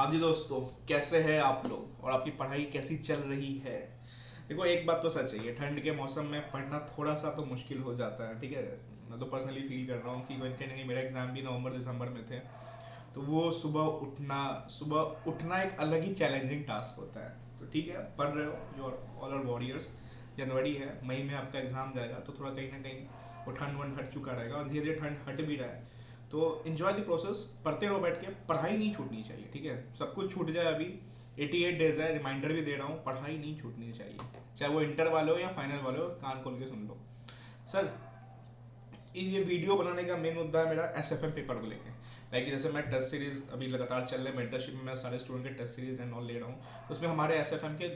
हाँ जी दोस्तों, कैसे हैं आप लोग और आपकी पढ़ाई कैसी चल रही है। देखो, एक बात तो सच है, ये ठंड के मौसम में पढ़ना थोड़ा सा तो मुश्किल हो जाता है। ठीक है, मैं तो पर्सनली फील कर रहा हूँ कि कहीं ना कहीं मेरा एग्जाम भी नवंबर दिसंबर में थे। तो वो सुबह उठना एक अलग ही चैलेंजिंग टास्क होता है। तो ठीक है, पढ़ रहे हो, जो ऑल आर वॉरियर्स। जनवरी है, मई में आपका एग्जाम जाएगा, तो थोड़ा कहीं ना कहीं वो ठंड वंड हट चुका रहेगा और धीरे धीरे ठंड हट भी रहा है। तो इन्जॉय द प्रोसेस, पढ़ते रहो बैठ के, पढ़ाई नहीं छूटनी चाहिए। ठीक है, सब कुछ छूट जाए अभी, 88 डेज है, रिमाइंडर भी दे रहा हूँ, पढ़ाई नहीं छूटनी चाहिए। चाहे वो इंटर वाले हो या फाइनल वाले हो, कान खोल के सुन लो। सर, ये वीडियो बनाने का मेन मुद्दा है मेरा एस एफ एम पेपर को लेके। लाइक जैसे मैं टेस्ट सीरीज अभी लगातार चल रहे हैं, मेंटरशिप में मैं सारे स्टूडेंट के टेस्ट सीरीज एंड ऑल ले रहा हूँ। तो उसमें हमारे एस एफ एम के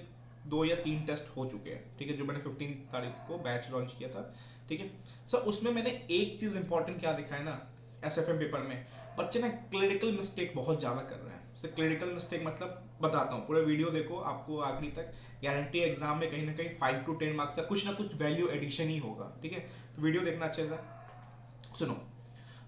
2 या 3 टेस्ट हो चुके हैं। ठीक है, जो मैंने 15 तारीख को बैच लॉन्च किया था। ठीक है सर, उसमें मैंने एक चीज़ इंपॉर्टेंट क्या दिखा है ना, एस एफ एम पेपर में बच्चे ना क्लिनिकल मिस्टेक बहुत ज़्यादा कर रहे हैं। सर, क्लिनिकल मिस्टेक मतलब बताता हूँ, पूरा वीडियो देखो, आपको आखिरी तक गारंटी है एग्जाम में कहीं ना कहीं 5 to 10 मार्क्स का कुछ ना कुछ वैल्यू एडिशन ही होगा। ठीक है, तो वीडियो देखना अच्छे से। सुनो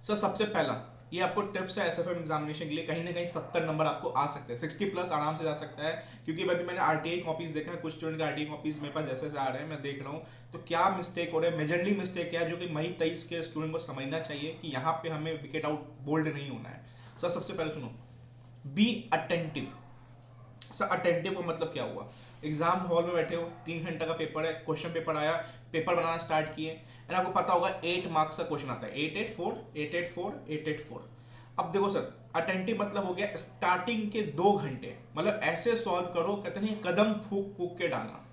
सर, सबसे पहला ये आपको टिप्स है एस एफ एम एग्जामिनेशन के लिए। कहीं ना कहीं 70 नंबर आपको आ सकते हैं, 60+ आराम से जा सकता है। क्योंकि अभी मैंने आरटीआई कॉपीज देखा है, कुछ स्टूडेंट के आरटीआई कॉपीज मेरे पास जैसे जैसे आ रहे हैं, मैं देख रहा हूँ। तो क्या मिस्टेक हो रहे हैं, मेजरली मिस्टेक क्या है, जो कि मई 23 के स्टूडेंट को समझना चाहिए कि यहाँ पे हमें विकेट आउट बोल्ड नहीं होना है। सर, सबसे पहले सुनो, बी अटेंटिव। सर, अटेंटिव का मतलब क्या हुआ, एग्जाम हॉल में बैठे हो, 3 घंटा का पेपर है, क्वेश्चन पेपर आया, पेपर बनाना स्टार्ट किए, एंड आपको पता होगा 8 मार्क्स का क्वेश्चन आता है, 884 884 884। अब देखो सर, अटेंटिव मतलब हो गया स्टार्टिंग के 2 घंटे, मतलब ऐसे सॉल्व करो, कहते नहीं कदम फूक फूक के डालना।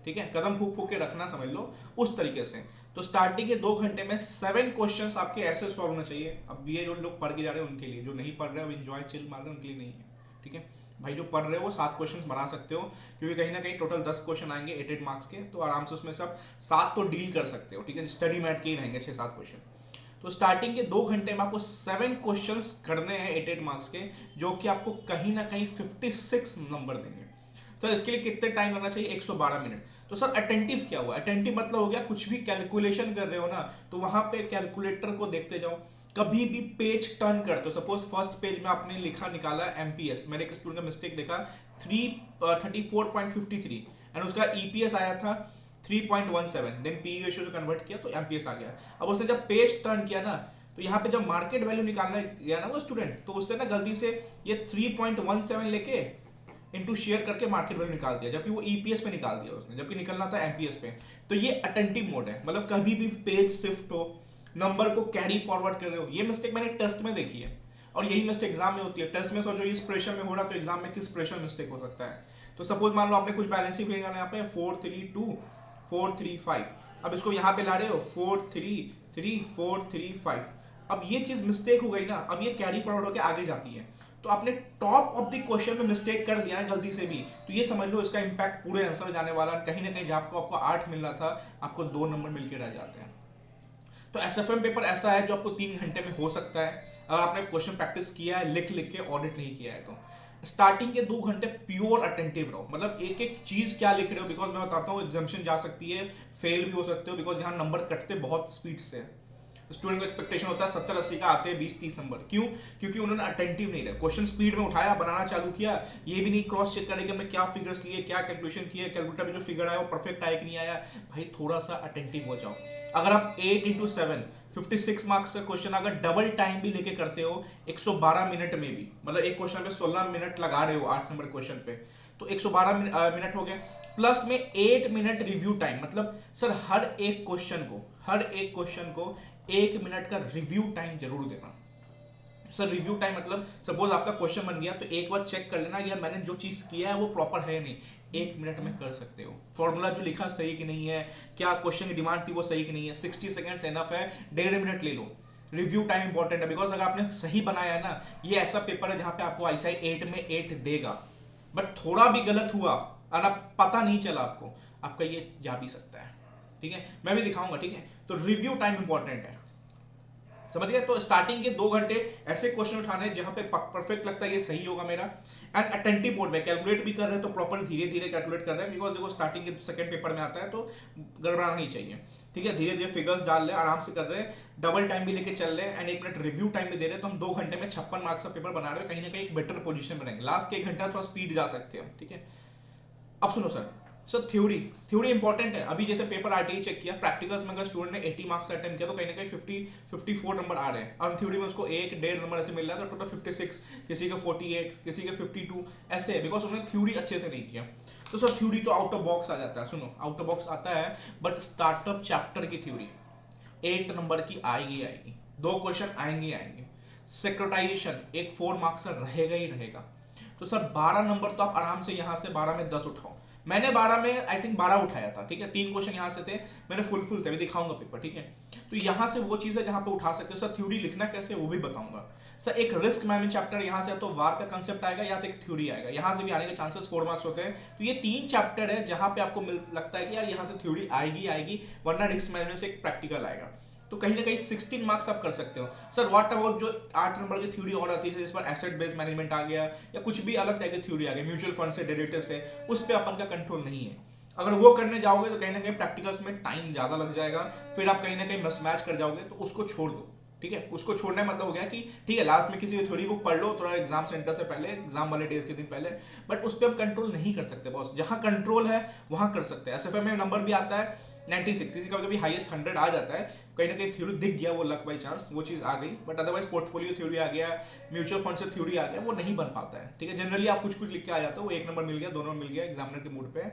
ठीक है, कदम फूक फूक के रखना, समझ लो उस तरीके से। तो स्टार्टिंग के 2 घंटे में 7 क्वेश्चंस आपके ऐसे सॉल्व होना चाहिए। अब ये जो लोग पढ़ के जा रहे हैं उनके लिए, जो नहीं पढ़ रहे हैं, इंजॉय चिल मार रहे हैं, उनके लिए नहीं है। ठीक है भाई, जो पढ़ रहे हो वो 7 क्वेश्चंस बना सकते हो, क्योंकि कहीं ना कहीं टोटल 10 क्वेश्चन आएंगे 8 8 मार्क्स के, तो आराम से उसमें सब 7 तो डील कर सकते हो। ठीक है, स्टडी मैट के ही रहेंगे 6 7 क्वेश्चन। तो स्टार्टिंग के 2 घंटे में आपको 7 क्वेश्चंस करने हैं 8 8 मार्क्स के, जो कि आपको कहीं ना कहीं 56 नंबर देंगे। तो इसके लिए कितने टाइम लगना चाहिए, 112 मिनट। तो सर, अटेंटिव क्या हुआ, अटेंटिव मतलब हो गया कुछ भी कैलकुलेशन कर रहे हो ना, तो वहां पे कैलकुलेटर को देखते जाओ। कभी भी पेज टर्न करते हो, सपोज फर्स्ट पेज में आपने लिखा निकाला एमपीएस, मैंने एक स्टूडेंट का मिस्टेक देखा, 34.53, एंड उसका ईपीएस आया था 3.17, देन पी रेशियो से कन्वर्ट किया तो एमपीएस आ गया। अब उसने जब पेज टर्न किया ना, तो यहाँ पे जब मार्केट वैल्यू निकालने गया ना वो स्टूडेंट, तो उससे ना गलती से ये 3.17 लेके इनटू शेयर करके मार्केट वैल्यू निकाल दिया, जबकि वो ईपीएस पे निकाल दिया उसने, जबकि निकलना था एमपीएस पे। तो ये अटेंटिव मोड है, मतलब कभी भी पेज शिफ्ट हो, नंबर को कैरी फॉरवर्ड कर रहे हो। ये मिस्टेक मैंने टेस्ट में देखी है, और यही मिस्टेक एग्जाम में होती है। टेस्ट में सोचो इस प्रेशर में हो रहा, तो एग्जाम में किस प्रेशर मिस्टेक हो सकता है। तो सपोज मान लो आपने कुछ बैलेंसिंग फिगर यहाँ पे 432 435, अब इसको यहाँ पे ला रहे हो 433 435। अब ये चीज मिस्टेक हो गई ना, अब ये कैरी फॉरवर्ड होकर आगे जाती है। तो आपने टॉप ऑफ द क्वेश्चन में मिस्टेक कर दिया है गलती से भी, तो ये समझ लो इसका इंपैक्ट पूरे आंसर में जाने वाला। कहीं ना कहीं जहाँ आपको 8 मिल रहा था, आपको 2 नंबर मिलकर रह जाते हैं। तो एसएफएम पेपर ऐसा है जो आपको 3 घंटे में हो सकता है, अगर आपने क्वेश्चन प्रैक्टिस किया है, लिख लिख के ऑडिट नहीं किया है तो। स्टार्टिंग के 2 घंटे प्योर अटेंटिव रहो, मतलब एक एक चीज क्या लिख रहे हो, बिकॉज मैं बताता हूँ एग्जामिशन जा सकती है, फेल भी हो सकते हो, बिकॉज यहाँ नंबर कटते बहुत स्पीड से। स्टूडेंट को एक्सपेक्टेशन होता है 70 80 का आते हैं 20 30 नंबर, क्यों? क्योंकि उन्होंने अटेंटिव नहीं रहा, क्वेश्चन स्पीड में उठाया, बनाना चालू किया, ये भी नहीं क्रॉस चेक करे कि हमने क्या फिगर्स लिए, क्या कैलकुलेशन किए, कैलकुलेटर में जो फिगर आया वो परफेक्ट आया कि नहीं आया। भाई थोड़ा सा अटेंटिव हो जाओ। अगर आप 8 into 7 56 मार्क्स का क्वेश्चन अगर डबल टाइम भी लेके करते हो, 112 मिनट में भी, मतलब एक क्वेश्चन पे 16 मिनट लगा रहे हो 8 नंबर क्वेश्चन पे, तो 112 मिनट हो गए, प्लस में 8 मिनट रिव्यू टाइम। मतलब सर, हर एक क्वेश्चन को 1 मिनट का रिव्यू टाइम जरूर देना। सर, रिव्यू टाइम मतलब सपोज आपका क्वेश्चन बन गया, तो एक बार चेक कर लेना यार मैंने जो चीज किया है वो प्रॉपर है नहीं। 1 मिनट में कर सकते हो, फॉर्मूला जो लिखा सही कि नहीं है, क्या क्वेश्चन की डिमांड थी वो सही कि नहीं है, 60 सेकेंड्स एनफ है, 1.5 मिनट ले लो। रिव्यू टाइम इंपॉर्टेंट है, बिकॉज अगर आपने सही बनाया है ना, ये ऐसा पेपर है जहां पे आपको आईसीआई 8 में 8 देगा, बट थोड़ा भी गलत हुआ और अब पता नहीं चला आपको, आपका ये जा भी सकता है। ठीक है, मैं भी दिखाऊंगा। ठीक है, तो रिव्यू टाइम इंपॉर्टेंट है। समझ गए? तो स्टार्टिंग के 2 घंटे ऐसे क्वेश्चन उठाने जहां पे परफेक्ट लगता है ये सही होगा मेरा, एंड अटेंटिव मोड में कैलकुलेट भी कर रहे हैं तो प्रॉपर धीरे धीरे कैलकुलेट कर रहे हैं, बिकॉज देखो स्टार्टिंग के सेकंड पेपर में आता है तो गड़बड़ाना नहीं चाहिए, ठीक है? धीरे धीरे फिगर्स डाल रहे हैं, आराम से कर रहे हैं, डबल टाइम भी लेके चल रहे हैं, एंड 1 मिनट रिव्यू टाइम भी दे रहे हैं, तो हम 2 घंटे में 56 मार्क्स का पेपर बना रहे हैं, कहीं ना कहीं एक बेटर पोजीशन बनाएंगे। लास्ट के 1 घंटा थोड़ा स्पीड जा सकते हैं, ठीक है? अब सुनो सर थ्योरी इंपॉर्टेंट है। अभी जैसे पेपर आरटीआई चेक किया, प्रैक्टिकल्स में अगर स्टूडेंट ने 80 मार्क्स अटेम्प्ट किया तो कहीं ना कहीं 54 नंबर आ रहे हैं, और थ्योरी में उसको 1-1.5 नंबर ऐसे मिल रहा है, तो टोटल 56, किसी का 48, किसी के 52 ऐसे है, बिकॉज उन्होंने थ्योरी अच्छे से नहीं किया। तो सर थ्योरी तो आउट ऑफ बॉक्स आ जाता है, सुनो आउट ऑफ बॉक्स आता है, बट स्टार्टअप चैप्टर की थ्योरी 8 नंबर की आएगी, 2 क्वेश्चन आएंगे। सेक्रेटाइजेशन एक 4 मार्क्स का रहेगा ही रहेगा। तो सर 12 नंबर तो आप आराम से यहाँ से 12 में 10 उठाओ। मैंने 12 में आई थिंक 12 उठाया था, ठीक है? 3 क्वेश्चन यहाँ से थे, मैंने फुल थे, अभी दिखाऊंगा पेपर, ठीक है? तो यहाँ से वो चीज़ है जहाँ पे उठा सकते हो। सर थ्योरी लिखना कैसे वो भी बताऊंगा। सर एक रिस्क मैनेजमेंट चैप्टर यहाँ से तो वार का कंसेप्ट आएगा, या तो एक थ्योरी आएगा, यहाँ से भी आने के चांसेस 4 मार्क्स होते हैं। तो ये 3 चैप्टर है जहाँ पे आपको लगता है कि यार यहाँ से थ्योरी आएगी, वरना रिस्क मैनेजमेंट से एक प्रैक्टिकल आएगा। तो कहीं ना कहीं 16 मार्क्स आप कर सकते हो। सर व्हाट अबाउट जो 8 नंबर की थ्योरी और आती है, जिस पर एसेट बेस्ड मैनेजमेंट आ गया, या कुछ भी अलग टाइप की थ्योरी आ गई, म्यूचुअल फंड से, डेरिवेटिव से, उस पर अपन का कंट्रोल नहीं है। अगर वो करने जाओगे तो कहीं ना कहीं प्रैक्टिकल्स में टाइम ज्यादा लग जाएगा, फिर आप कहीं ना कहीं मिसमैच कर जाओगे, तो उसको छोड़ दो, ठीक है? उसको छोड़ने मतलब हो गया कि ठीक है लास्ट में किसी थ्योरी बुक पढ़ लो थोड़ा एग्जाम सेंटर से पहले, एग्जाम वाले डेज के दिन पहले, बट उस पर हम कंट्रोल नहीं कर सकते बॉस। जहां कंट्रोल है वहां कर सकते हैं। एसएफए में नंबर भी आता है 96, किसी का कभी हाईएस्ट 100 आ जाता है, कहीं ना कहीं थ्योरी दिख गया, वो लक बाई चांस वो चीज़ आ गई, बट अदरवाइज पोर्टफोलियो थ्योरी आ गया, म्यूचुअल फंड से थ्योरी आ गया, वो नहीं बन पाता है, ठीक है? जनरली आप कुछ लिख के आ जाते हो, वो 1 नंबर मिल गया, 2 नंबर मिल गया एग्जामिनर के मूड पे,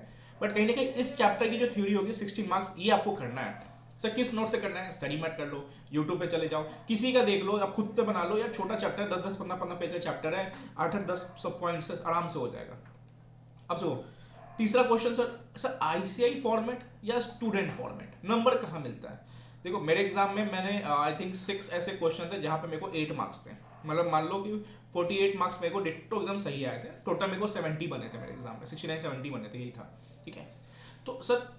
बट कहीं ना कहीं इस चैप्टर की जो थ्योरी होगी 16 मार्क्स, ये आपको करना है। सर किस नोट से करना है? स्टडी मैट कर लो, यूट्यूब पे चले जाओ, किसी का देख लो, या खुद से बना लो, या छोटा चैप्टर 10-10, 15-15 पेज का चैप्टर है, 8-10 सब पॉइंट्स आराम से हो जाएगा। अब सो तीसरा क्वेश्चन सर आईसीआई फॉर्मेट या स्टूडेंट फॉर्मेट, नंबर कहाँ मिलता है? देखो मेरे एग्जाम में मैंने आई थिंक 6 ऐसे क्वेश्चन थे जहाँ पे मेरे को 8 मार्क्स थे, मतलब मान लो कि 48 मार्क्स मेरे को डिट्टो एकदम सही आए थे, टोटल मेरे को 70 बने थे मेरे एग्जाम में, 69-70 बने थे, यही था, ठीक है? तो सर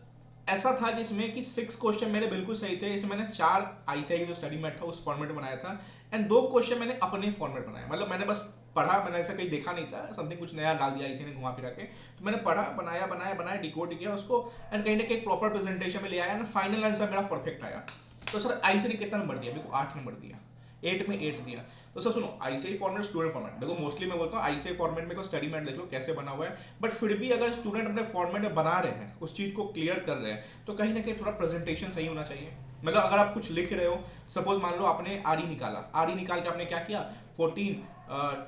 ऐसा था कि इसमें कि 6 क्वेश्चन मेरे बिल्कुल सही थे, इसमें मैंने 4 आईसीआई जो स्टडी मैट था उस फॉर्मेट में बनाया था, एंड 2 क्वेश्चन मैंने अपने फॉर्मेट बनाया, मतलब मैंने बस पढ़ा, मैंने ऐसा कहीं देखा नहीं था, समथिंग कुछ नया डाल दिया इसी ने घुमा फिरा के, तो मैंने पढ़ा, बनाया, डिकोड किया उसको, एंड कहीं ना कहीं प्रॉपर प्रेजेंटेशन में ले आया, एंड फाइनल आंसर मेरा परफेक्ट आया। तो सर आईसीआई ने कितना नंबर दिया? मेरे को 8 नंबर दिया, 8 में 8 दिया। तो सर सुनो आईसीआई फॉर्मेट, स्टूडेंट फॉर्मेट, देखो मोस्टली मैं बोलता हूँ आईसीआई फॉर्मेट में को स्टडी मैट देख लो कैसे बना हुआ है, बट फिर भी अगर स्टूडेंट अपने फॉर्मेट में बना रहे हैं, उस चीज को क्लियर कर रहे हैं, तो कहीं ना कहीं थोड़ा प्रेजेंटेशन सही होना चाहिए। मतलब अगर आप कुछ लिख रहे हो, सपोज मान लो आपने आरई निकाला, आरई निकाल के आपने क्या किया, 14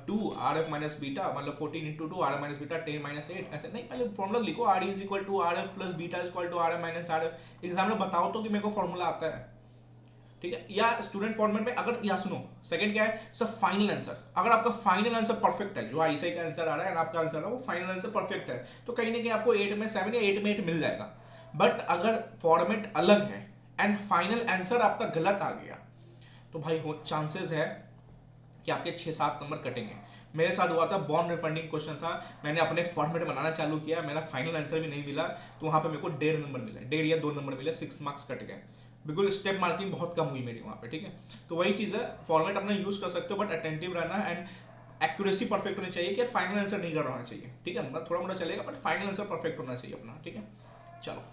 2 आर एफ माइनस बीटा, मतलब 14 into 2 R F minus beta 10 minus 8, ऐसे नहीं, पहले फॉर्मूला लिखो, R is equal to R F plus beta is equal to R F minus R F, exam में बताओ तो कि मेरे को फॉर्मूला आता है, ठीक है? या स्टूडेंट फॉर्मेट में अगर, या सुनो सेकंड क्या है सर, फाइनल आंसर, अगर आपका फाइनल आंसर परफेक्ट है, जो आईसीआई का आंसर आ रहा है आपका आंसर है वो फाइनल आंसर परफेक्ट है, तो कहीं ना कहीं आपको 8 में 7 या 8 में 8 मिल जाएगा। बट अगर फॉर्मेट अलग है एंड फाइनल आंसर आपका गलत आ गया, तो भाई चांसेस है कि आपके 6-7 नंबर कटेंगे। मेरे साथ हुआ था, बॉन्ड रिफंडिंग क्वेश्चन था, मैंने अपने फॉर्मेट बनाना चालू किया, मेरा फाइनल आंसर भी नहीं मिला, तो वहाँ पे मेरे को 1.5 नंबर मिला, 1.5 या 2 नंबर मिले, 6 मार्क्स कट गए, बिल्कुल स्टेप मार्किंग बहुत कम हुई मेरी वहाँ पे, ठीक है? तो वही चीज़ है, फॉर्मेट अपना यूज़ कर सकते हो, बट अटेंटिव रहना, एंड एक्यूरेसी परफेक्ट होनी चाहिए कि फाइनल आंसर नहीं करवाना चाहिए, ठीक है? मतलब थोड़ा मोड़ा चलेगा, बट फाइनल आंसर परफेक्ट होना चाहिए अपना, ठीक है? चलो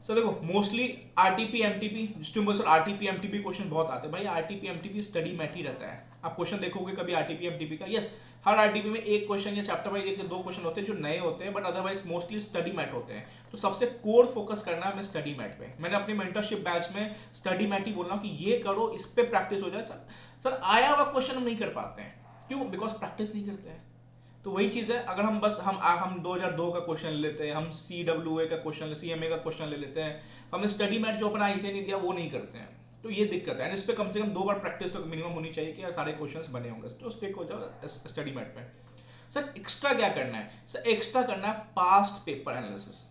सर देखो mostly RTP MTP, sir RTP MTP question बहुत आते हैं भाई, आरटीपी एमटीपी स्टडी मैट ही रहता है। आप क्वेश्चन देखोगे कभी आरटीपी एमटीपी का, यस हर आरटीपी में एक क्वेश्चन या चैप्टर वाइज 1-2 क्वेश्चन होते हैं जो नए होते हैं, but otherwise mostly study mat होते हैं। तो सबसे कोर फोकस करना है हमें स्टडी मैट पे। मैंने अपनी मेंटरशिप बैच में स्टडी मैट ही बोल रहा हूँ कि ये करो, इस पे प्रैक्टिस हो जाए। सर आया हुआ क्वेश्चन हम नहीं कर पाते हैं, क्यों? बिकॉज प्रैक्टिस नहीं करते हैं। तो वही चीज़ है, अगर हम बस हम 2002 का क्वेश्चन ले लेते हैं, हम CWA का क्वेश्चन, CMA का क्वेश्चन ले लेते हैं, हम स्टडी मैट जो अपना आईसीआई नहीं दिया वो नहीं करते हैं, तो ये दिक्कत है। इस पे कम से कम 2 बार प्रैक्टिस तो मिनिमम होनी चाहिए कि यार सारे क्वेश्चंस बने होंगे, तो स्टिक हो जाओ स्टडी मैट पे। सर एक्स्ट्रा क्या करना है? सर एक्स्ट्रा करना है पास्ट पेपर एनालिसिस।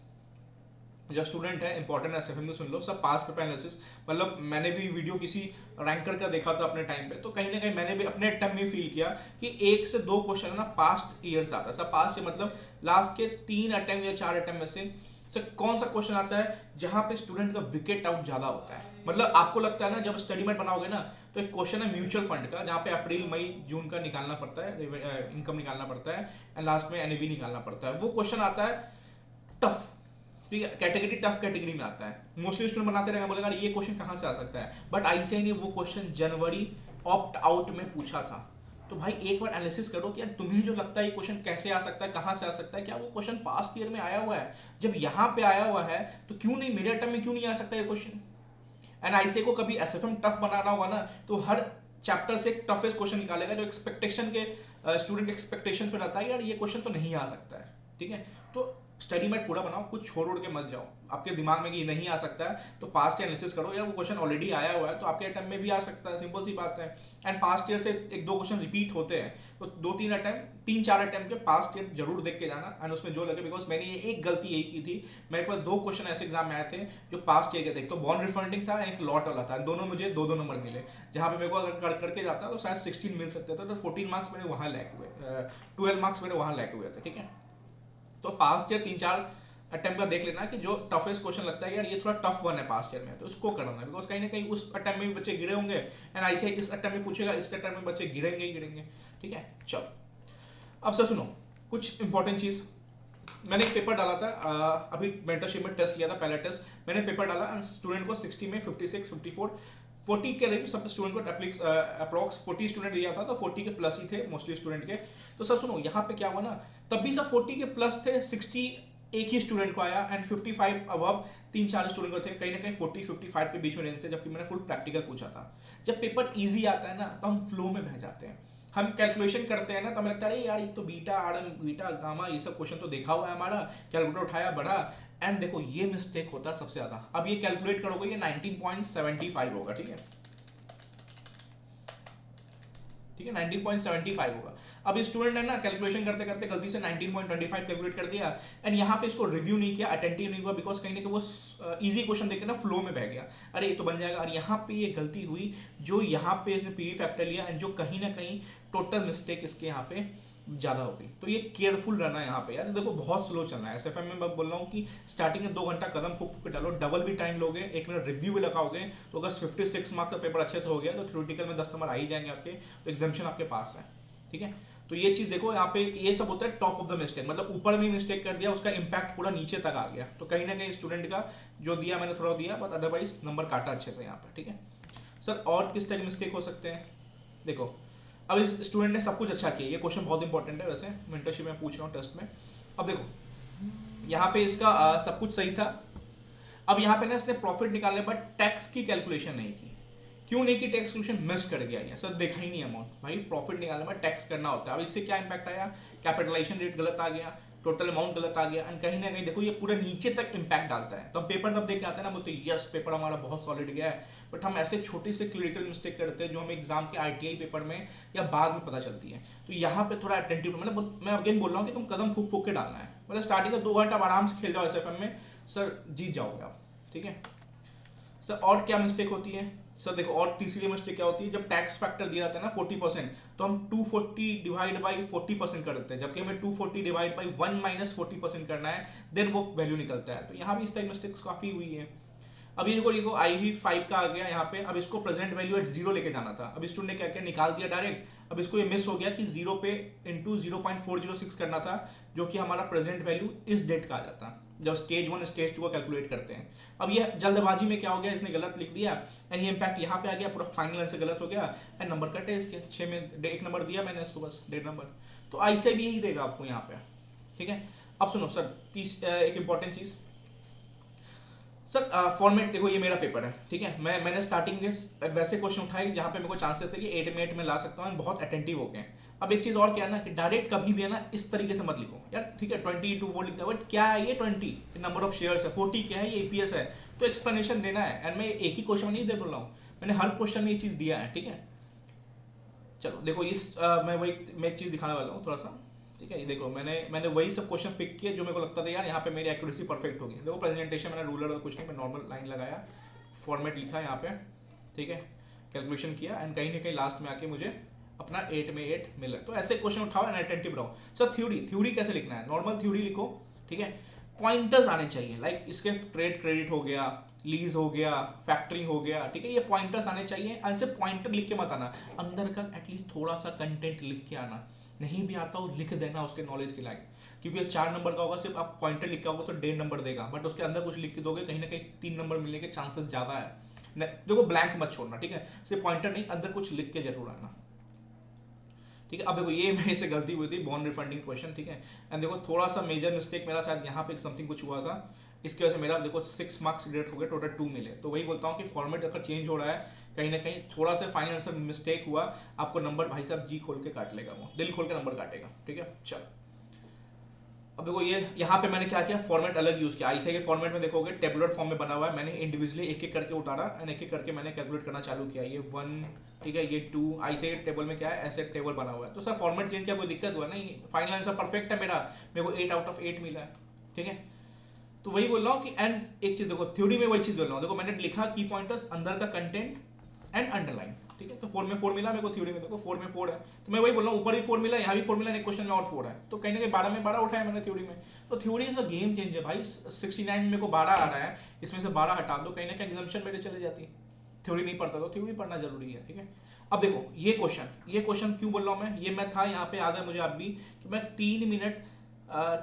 जो स्टूडेंट है इंपॉर्टेंट है, एसएफएम में सुन लो। सब पास्ट पेपर एनालिसिस, मतलब मैंने भी वीडियो किसी रैंकर का देखा था अपने टाइम पे, तो कहीं ना कहीं मैंने भी अपने टाइम में फील किया कि 1 से 2 क्वेश्चन ना पास्ट ईयर्स आता है। सब पास्ट मतलब लास्ट के 3 अटेम्प्ट या 4 अटेम्प्ट में से सर कौन सा क्वेश्चन आता है जहां पे स्टूडेंट का विकेट आउट ज्यादा होता है? मतलब आपको लगता है ना जब स्टडी मेट बनाओगे ना, तो एक क्वेश्चन है म्यूचुअल फंड का, जहां पे अप्रैल मई जून का निकालना पड़ता है, इनकम निकालना पड़ता है, एंड लास्ट में एनएवी निकालना पड़ता है। वो क्वेश्चन आता है टफ, ठीक है, कैटेगरी टफ कैटेगरी में आता है। मोस्टली स्टूडेंट बनाते रहेंगे, बोलेगा ये क्वेश्चन कहाँ से आ सकता है, बट आईसीआई ने वो क्वेश्चन जनवरी ऑप्ट आउट में पूछा था। तो भाई एक बार एनालिसिस करो कि यार तुम्हें जो लगता है ये क्वेश्चन कैसे आ सकता है, कहाँ से आ सकता है, क्या वो क्वेश्चन पास्ट ईयर में आया हुआ है? जब यहाँ पे आया हुआ है तो क्यों नहीं मेरे अटैम्प्ट में क्यों नहीं आ सकता ये क्वेश्चन? एंड आईसीआई को कभी एसएफएम टफ बनाना होगा ना, तो हर चैप्टर से एक टफेस्ट क्वेश्चन निकालेगा जो एक्सपेक्टेशन के स्टूडेंट के एक्सपेक्टेशंस पे रहता है, यार ये क्वेश्चन तो नहीं आ सकता है, ठीक है। तो स्टडी मैट पूरा बनाओ, कुछ छोड़ उड़ के मत जाओ। आपके दिमाग में कि ये नहीं आ सकता है तो पास्ट एनालिसिस करो, यार वो क्वेश्चन ऑलरेडी आया हुआ है तो आपके अटेम्प्ट में भी आ सकता है, सिंपल सी बात है। एंड पास्ट ईयर से एक दो क्वेश्चन रिपीट होते हैं, तो दो तीन अटेम्प्ट, तीन चार अटेम्प्ट के पास्ट ईयर जरूर देख के जाना, एंड उसमें जो लगे, बिकॉज मैंने ये एक गलती यही की थी, मेरे पास दो क्वेश्चन ऐसे एग्जाम में आए थे जो पास्ट ईयर के थे, एक तो बॉन्ड रिफंडिंग था, एक लॉट वाला था, दोनों मुझे दो दो नंबर मिले, जहाँ पे मेरे को अगर करके जाता तो शायद 16 मिल सकते थे, तो 14 मार्क्स मेरे वहाँ लैक हुए, 12 मार्क्स मेरे वहाँ लैक हुए थे, ठीक है। तो पास्ट ईयर तीन चार अटेम्प्ट का देख लेना कि जो टफेस्ट क्वेश्चन लगता है यार ये थोड़ा टफ वन है पास्ट ईयर में, तो उसको करना है, बिकॉज कहीं ना कहीं उस अटेम्प्ट में भी बच्चे गिरे होंगे, एंड आईसीआई इस अटेम्प्ट में पूछेगा, इस अटेम्प्ट में बच्चे गिरेंगे ही गिरेंगे, ठीक है। चलो अब सर सुनो कुछ इंपॉर्टेंट चीज, मैंने एक पेपर डाला था, अभी मेंटरशिप में टेस्ट लिया था, पहला टेस्ट मैंने पेपर डाला, स्टूडेंट को 60 में 56 54 40 के लिए सब स्टूडेंट को अप्रॉक्स 40 स्टूडेंट दिया था, तो 40 के प्लस ही थे मोस्टली स्टूडेंट के। तो सर सुनो यहाँ पे क्या हुआ ना, तब भी सब 40 के प्लस थे, 60 एक ही स्टूडेंट को आया, एंड 55 अबव तीन चार स्टूडेंट को थे, कहीं ना कहीं 40 55 के बीच में रेंज थे, जबकि मैंने फुल प्रैक्टिकल पूछा था। जब पेपर इजी आता है ना तो हम फ्लो में बह जाते हैं, हम कैलकुलेशन करते हैं ना, तो हमें लगता है यार ये तो बीटा आरएम बीटा गामा ये सब क्वेश्चन तो देखा हुआ है हमारा, कैलकुलेटर उठाया बढ़ा, एंड देखो ये मिस्टेक होता है सबसे ज्यादा। अब ये कैलकुलेट करोगे ये 19.75 होगा, ठीक है, ठीक है 19.75 होगा। अब स्टूडेंट है ना कैलकुलेशन करते करते गलती से 19.25 कैलकुलेट कर दिया, एंड यहाँ पे इसको रिव्यू नहीं किया, अटेंटिव नहीं हुआ, बिकॉज कहीं ना कहीं वो इजी क्वेश्चन देख के ना फ्लो में बह गया, अरे ये तो बन जाएगा, और यहाँ पे ये गलती हुई जो यहाँ पे इसने पीवी फैक्टर लिया, एंड जो कहीं ना कहीं टोटल मिस्टेक इसके यहाँ पे ज़्यादा हो गई। तो ये केयरफुल रहना है यहाँ पे यार, देखो बहुत स्लो चलना है। एसएफएम में मैं बोल रहा हूँ कि स्टार्टिंग में 2 घंटा कदम फूक फूक के डालो, डबल भी टाइम लोगे, 1 मिनट रिव्यू भी लगाओगे, तो अगर 56 मार्क्स का पेपर अच्छे से हो गया तो थ्योरेटिकल में 10 नंबर आ ही जाएंगे आपके, तो एग्जामिशन आपके पास है, ठीक है। तो ये चीज़ देखो यहाँ पे ये सब होता है टॉप ऑफ द मिस्टेक, मतलब ऊपर में मिस्टेक कर दिया उसका इंपैक्ट पूरा नीचे तक आ गया, तो कहीं ना कहीं स्टूडेंट का जो दिया मैंने थोड़ा दिया, बट अदरवाइज नंबर काटा अच्छे से यहाँ पर, ठीक है। सर और किस तरह के मिस्टेक हो सकते हैं, देखो अब इस स्टूडेंट ने सब कुछ अच्छा किया, ये क्वेश्चन बहुत इंपॉर्टेंट है वैसे, मेंटरशिप में पूछ रहा हूँ टेस्ट में। अब देखो यहाँ पे इसका सब कुछ सही था, अब यहाँ पे ना इसने प्रॉफिट निकाले बट टैक्स की कैलकुलेशन नहीं की, क्यों नहीं की, टैक्स कैलकुलेशन मिस कर गया, ये सर देखा ही नहीं अमाउंट, भाई प्रॉफिट निकालने में टैक्स करना होता है। अब इससे क्या इंपैक्ट आया, कैपिटलाइजेशन रेट गलत आ गया, टोटल अमाउंट गलत आ गया, एंड कहीं ना कहीं देखो ये पूरा नीचे तक इंपैक्ट डालता है। तो हम पेपर तब देख के आते हैं ना, बोलते यस पेपर हमारा बहुत सॉलिड गया है, बट हम ऐसे छोटे से क्लिनिकल मिस्टेक करते हैं जो हमें एग्जाम के आरटीआई पेपर में या बाद में पता चलती है। तो यहाँ पे थोड़ा अटेंटिव, मतलब मैं अगेन बोल रहा हूँ कि तुम कदम फूक फूक के डालना है, मतलब स्टार्टिंग का 2 घंटा आराम से खेल जाओ एसएफएम में, सर जीत जाओगे आप, ठीक है। सर और क्या मिस्टेक होती है, सर देखो और तीसरी मिस्टेक क्या होती है, जब टैक्स फैक्टर दिया जाता है ना 40%, तो हम 240 डिवाइड बाई 40% कर देते हैं, जबकि हमें 240 डिवाइड बाई 1 माइनस 40% करना है, देन वो वैल्यू निकलता है। तो यहाँ भी इस तरह मिस्टेक्स काफ़ी हुई है। अभी देखो IV5 का आ गया यहाँ पे, अब इसको प्रेजेंट वैल्यू एट 0 लेके जाना था, अब स्टूडेंट ने क्या क्या निकाल दिया डायरेक्ट, अब इसको ये मिस हो गया कि 0 पे इंटू 0.406 करना था, जो कि हमारा प्रेजेंट वैल्यू इस डेट का आ जाता, जब स्टेज 1 स्टेज 2 को कैलकुलेट करते हैं। अब ये जल्दबाजी में क्या हो गया, इसने गलत लिख दिया, एंड ये इंपैक्ट यहाँ पे आ गया, पूरा फाइनल आंसर गलत हो गया, एंड नंबर कटे इसके 6 में 1 नंबर दिया मैंने इसको, बस 1.5 नंबर। तो ऐसे भी यही देगा आपको यहाँ पे, ठीक है। अब सुनो सर एक इंपॉर्टेंट चीज़, सर फॉर्मेट देखो ये मेरा पेपर है, ठीक है, मैंने स्टार्टिंग में वैसे क्वेश्चन उठाए जहाँ पे मेरे को चांसेस थे कि 8 में 8 में ला सकता हूँ, बहुत अटेंटिव हो गए। अब एक चीज़ और क्या है ना कि डायरेक्ट कभी भी है ना इस तरीके से मत लिखो यार, ठीक है 20 इंटू 4 लिखता है, बट क्या है ये 20 नंबर ऑफ शेयर्स है, 40 क्या है ये EPS है, तो एक्सप्लेनेशन देना है, एंड मैं एक ही क्वेश्चन में नहीं दे बोल रहा हूँ, मैंने हर क्वेश्चन में ये चीज़ दिया है, ठीक है। चलो देखो मैं एक चीज़ दिखाने वाला हूँ थोड़ा सा, ठीक है। ये देखो मैंने वही सब क्वेश्चन पिक किए जो मेरे को लगता था यार यहाँ पे मेरी एक्यूरेसी परफेक्ट होगी। देखो प्रेजेंटेशन मैंने रूलर और कुछ नहीं, मैं नॉर्मल लाइन लगाया, फॉर्मेट लिखा यहाँ पे, ठीक है, कैलकुलेशन किया, एंड कहीं ना कहीं लास्ट में आके मुझे अपना 8 में 8 मिला। तो ऐसे क्वेश्चन उठाओ एंड अटेंटिव रहो। सर थ्योरी कैसे लिखना है, नॉर्मल थ्योरी लिखो, ठीक है। पॉइंटर्स आने चाहिए, लाइक इसके ट्रेड क्रेडिट हो गया, लीज हो गया, फैक्टरिंग हो गया, ठीक है, ये पॉइंटर्स आने चाहिए। ऐसे पॉइंटर लिख के मत आना, अंदर का एटलीस्ट थोड़ा सा कंटेंट लिख के आना, नहीं भी आता हो लिख देना उसके नॉलेज के लायक, क्योंकि 4 नंबर का होगा, सिर्फ आप पॉइंटर लिखा होगा तो 1.5 नंबर देगा, बट उसके अंदर कुछ लिख के दोगे कहीं ना कहीं 3 नंबर मिलने के चांसेस ज़्यादा है। देखो ब्लैंक मत छोड़ना, ठीक है, सिर्फ पॉइंटर नहीं, अंदर कुछ लिख के जरूर आना, ठीक है। अब देखो ये मेरे से गलती हुई थी, बॉन्ड रिफंडिंग क्वेश्चन, ठीक है। एंड देखो थोड़ा सा मेजर मिस्टेक मेरा शायद यहाँ पे समथिंग कुछ हुआ था, इसकी वजह से मेरा देखो 6 मार्क्स डिडक्ट हो गए, टोटल 2 मिले। तो वही बोलता हूँ कि फॉर्मेट अगर चेंज हो रहा है कहीं ना कहीं, थोड़ा सा फाइनल आंसर मिस्टेक हुआ, आपको नंबर भाई साहब जी खोल के काट लेगा, वो दिल खोल के नंबर काटेगा, ठीक है। चल अब देखो ये यहाँ पे मैंने क्या किया, फॉर्मेट अलग यूज किया। ऐसे के फॉर्मेट में देखोगे टेबुलर फॉर्म में बना हुआ है, मैंने इंडिविजुअली एक एक करके उतारा एंड एक एक करके मैंने कैलकुलेट करना चालू किया, ये 1, ठीक है, ये 2, ऐसे टेबल में क्या है, ऐसे टेबल बना हुआ है। तो सर फॉर्मेट चेंज किया, कोई दिक्कत हुआ नहीं, फाइनल आंसर परफेक्ट है मेरा, मेरे को 8 आउट ऑफ 8 मिला है, ठीक है। तो वही बोल रहा हूँ कि एंड एक चीज देखो थ्योरी में वही चीज बोल रहा हूँ, देखो मैंने लिखा की पॉइंटर्स, अंदर का कंटेंट एंड अंडरलाइन, ठीक है। तो 4 में 4 मिला मेरे को, थ्योरी में देखो 4 में 4 है, तो मैं वही बोल रहा हूँ, ऊपर भी 4 मिला, यहाँ भी 4 मिला, एक क्वेश्चन में और 4 है, तो कहीं ना कहीं 12 में 12 उठाया मैंने थ्योरी में। तो theory is a game changer भाई, 69 में मेरे को 12 आ रहा है, इसमें से 12 हटा दो, कहीं ना कहीं एग्जाम्पशन मेरे चले जाती है, थ्योरी नहीं पढ़ता तो थ्योरी पढ़ना जरूरी है, ठीक है। अब देखो ये क्वेश्चन क्यों बोल रहा हूँ मैं, ये मैं था यहाँ पे, याद है मुझे अब भी कि मैं 3 मिनट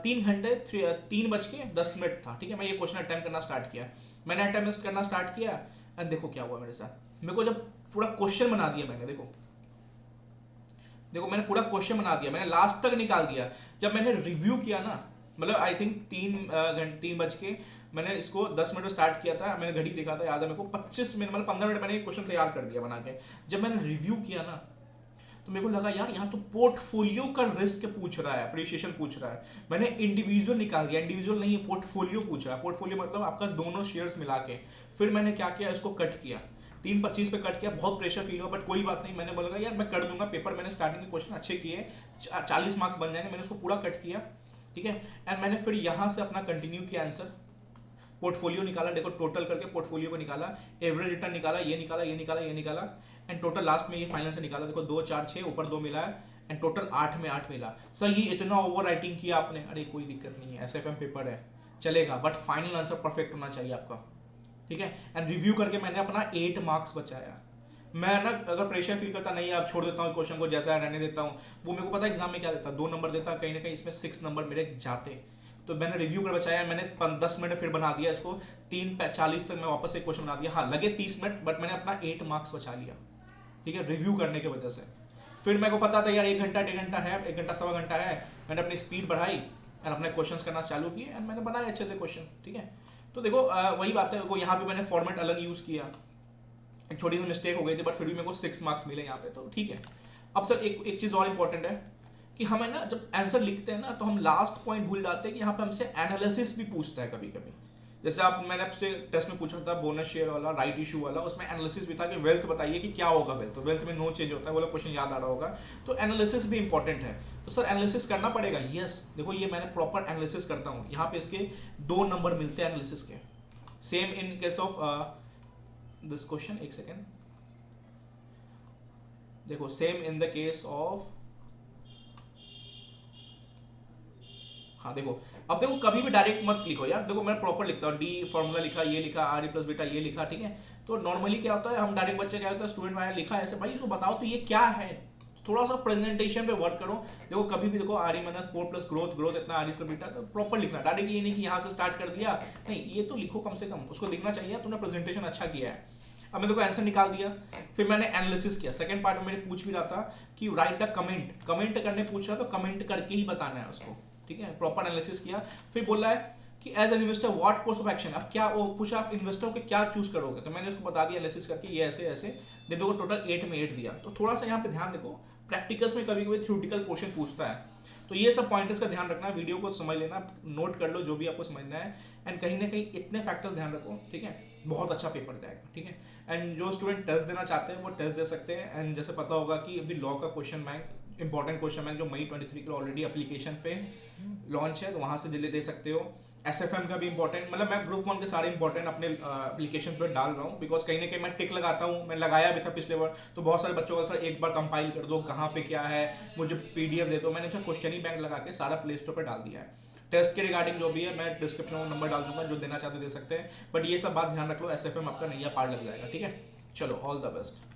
3 घंटे 3:10 था, ठीक है, मैं ये क्वेश्चन अटेम्प्ट करना स्टार्ट किया, मैंने अटेम्प्ट करना स्टार्ट किया एंड देखो क्या हुआ मेरे साथ, मेरे को जब पूरा क्वेश्चन बना दिया मैंने, देखो मैंने पूरा क्वेश्चन बना दिया, मैंने लास्ट तक निकाल दिया, जब मैंने रिव्यू किया ना, मतलब आई थिंक 3 बज के मैंने इसको 10 मिनट में स्टार्ट किया था, मैंने घड़ी देखा था, याद है मेरे को 25 मिनट मतलब 15 मिनट मैंने क्वेश्चन तैयार कर दिया बना के। जब मैंने रिव्यू किया ना तो मेरे को लगा यार यहाँ तो पोर्टफोलियो का रिस्क पूछ रहा है, अप्रिशिएशन पूछ रहा है, मैंने इंडिविजुअल निकाल दिया, इंडिविजुअल नहीं है, पोर्टफोलियो पूछ रहा है, पोर्टफोलियो मतलब आपका दोनों शेयर्स मिला के। फिर मैंने क्या किया, इसको कट किया, 3:25 पे कट किया, बहुत प्रेशर फील हुआ बट कोई बात नहीं, मैंने बोला यार मैं कर दूंगा, पेपर मैंने स्टार्टिंग के क्वेश्चन अच्छे किए, 40 मार्क्स बन जाएंगे, मैंने उसको पूरा कट किया, ठीक है। एंड मैंने फिर यहाँ से अपना कंटिन्यू किया आंसर, पोर्टफोलियो निकाला, देखो टोटल करके पोर्टफोलियो को निकाला, एवरेज रिटर्न निकाला, ये निकाला, ये निकाला, ये निकाला, एंड टोटल लास्ट में ये फाइनल से निकाला, देखो 2 4 6 ऊपर 2 मिला है एंड टोटल 8 में 8 मिला। सर ये इतना ओवर राइटिंग किया आपने, अरे कोई दिक्कत नहीं है, एसएफएम पेपर है चलेगा, बट फाइनल आंसर परफेक्ट होना चाहिए आपका, ठीक है। एंड रिव्यू करके मैंने अपना 8 मार्क्स बचाया। मैं ना अगर प्रेशर फील करता नहीं यार छोड़ देता हूँ क्वेश्चन को जैसा रहने देता हूँ, वो मेरे को पता है एग्जाम में क्या देता, 2 नंबर देता, कहीं ना कहीं इसमें 6 नंबर मेरे जाते। तो मैंने रिव्यू कर बचाया, मैंने 10 मिनट फिर बना दिया इसको, 3:40 तक मैं वापस एक क्वेश्चन बना दिया, हाँ लगे 30 मिनट बट मैंने अपना 8 मार्क्स बचा लिया, ठीक है, रिव्यू करने की वजह से। फिर मेरे को पता था यार 1 घंटा 1.5 घंटा है, 1 घंटा 1.25 घंटा है, मैंने अपनी स्पीड बढ़ाई एंड अपने क्वेश्चन करना चालू किए एंड मैंने बनाए अच्छे से क्वेश्चन, ठीक है। तो देखो वही बात है, वो यहाँ पे मैंने फॉर्मेट अलग यूज़ किया, एक छोटी सी मिस्टेक हो गई थी बट फिर भी मेरे को 6 मार्क्स मिले यहाँ पे, तो ठीक है। अब सर एक चीज़ और इंपॉर्टेंट है कि हमें ना जब आंसर लिखते हैं ना तो हम लास्ट पॉइंट भूल जाते हैं कि यहाँ पे हमसे एनालिसिस भी पूछता है कभी कभी। जैसे मैंने आपसे टेस्ट में पूछा था बोनस शेयर वाला, राइट इशू वाला, उसमें एनालिसिस भी था कि वेल्थ बताइए कि क्या होगा वेल्थ, तो वेल्थ में नो चेंज होता है, वो क्वेश्चन याद आ रहा होगा, तो एनालिसिस भी इंपॉर्टेंट है। तो सर एनालिसिस करना पड़ेगा, यस देखो ये मैंने प्रॉपर एनालिसिस करता हूँ, यहाँ पे इसके 2 नंबर मिलते हैं एनालिसिस के, same in case of this question, एक सेकेंड देखो, same in the case of, हाँ देखो, अब देखो कभी भी डायरेक्ट मत लिखो यार, देखो मैं प्रॉपर लिखता हूँ, डी फॉर्मूला लिखा, ये लिखा, आर प्लस बीटा ये लिखा, ठीक है। तो नॉर्मली क्या होता है, हम डायरेक्ट बच्चे क्या होता है, स्टूडेंट वाला लिखा ऐसे, भाई इसको बताओ तो ये क्या है, थोड़ा सा प्रेजेंटेशन पे वर्क करो। देखो कभी भी देखो आर माइनस 4 प्लस ग्रोथ इतना आर प्लस बीटा, तो प्रॉपर लिखना, डायरेक्ट ये नहीं कि यहाँ से स्टार्ट कर दिया, नहीं ये तो लिखो, कम से कम उसको दिखना चाहिए तुमने प्रेजेंटेशन अच्छा किया है। अब मैंने देखो आंसर निकाल दिया, फिर मैंने एनालिसिस किया, सेकंड पार्ट में मैंने पूछ भी रहा था कि राइट द कमेंट करने पूछ रहा, तो कमेंट करके ही बताना है उसको, ठीक है। प्रॉपर एनालिसिस किया, फिर बोला है कि as an investor what course of action, अब क्या वो पूछा आप इन्वेस्टर के क्या चूज करोगे, तो मैंने उसको बता दिया एनालिसिस करके ये ऐसे ऐसे, दे दो टोटल 8 में 8 दिया। तो थोड़ा सा यहाँ पे ध्यान देखो, प्रैक्टिकल्स में कभी कभी थ्योरेटिकल क्वेश्चन पूछता है, तो ये सब पॉइंटर्स का ध्यान रखना, वीडियो को समझ लेना, नोट कर लो जो भी आपको समझना है, एंड कहीं ना कहीं इतने फैक्टर्स ध्यान रखो, ठीक है, बहुत अच्छा पेपर जाएगा, ठीक है। एंड जो स्टूडेंट टेस्ट देना चाहते हैं वो टेस्ट दे सकते हैं, एंड जैसे पता होगा कि अभी लॉ का question bank, important question bank जो मई 23 के ऑलरेडी एप्लीकेशन पे लॉन्च है, तो वहाँ से दे सकते हो। एसएफएम का भी इंपॉर्टेंट, मतलब मैं ग्रुप 1 के सारे इंपॉर्टेंट अपने एप्लीकेशन पर डाल रहा हूँ, बिकॉज कहीं ना कहीं मैं टिक लगाता हूँ, मैं लगाया भी था पिछले बार, तो बहुत सारे बच्चों का सर एक बार कंपाइल कर दो, कहाँ पे क्या है मुझे पीडीएफ दे दो, मैंने क्वेश्चन ही बैंक लगा के सारा प्ले स्टोर पर डाल दिया है। टेस्ट के रिगार्डिंग जो भी है मैं डिस्क्रिप्शन में नंबर डाल दूंगा, जो देना चाहते दे सकते हैं, बट ये सब बात ध्यान रख लो, SFM आपका नैया पार लग जाएगा, ठीक है। चलो ऑल द बेस्ट।